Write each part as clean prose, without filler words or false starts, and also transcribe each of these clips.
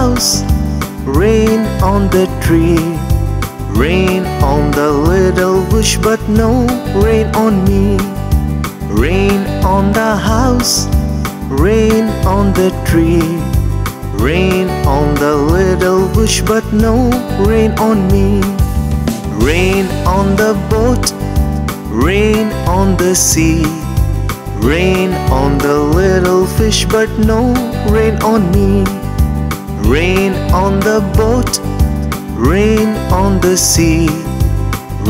house, rain on the tree. Rain on the little bush, but no rain on me. Rain on the house, rain on the tree. Rain on the little bush, but no rain on me. Rain on the boat, rain on the sea. Rain on the little fish, but no rain on me. Rain on the boat, rain on the sea.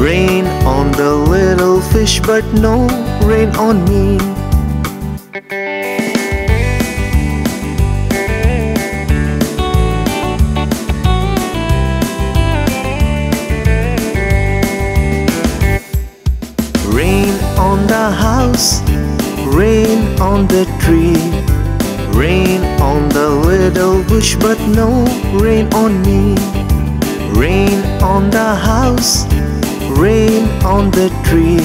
Rain on the little fish, but no rain on me. Rain on the house, rain on the tree. Rain on the little bush, but no rain on me. Rain on the house, rain on the tree.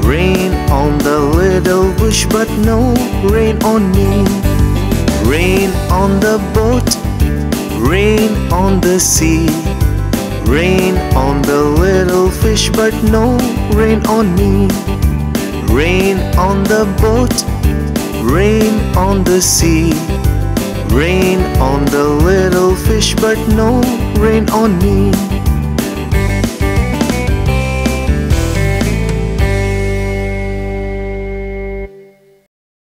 Rain on the little bush, but no rain on me. Rain on the boat, rain on the sea. Rain on the little fish, but no rain on me. Rain on the boat, rain on the sea. Rain on the little fish, but no rain on me.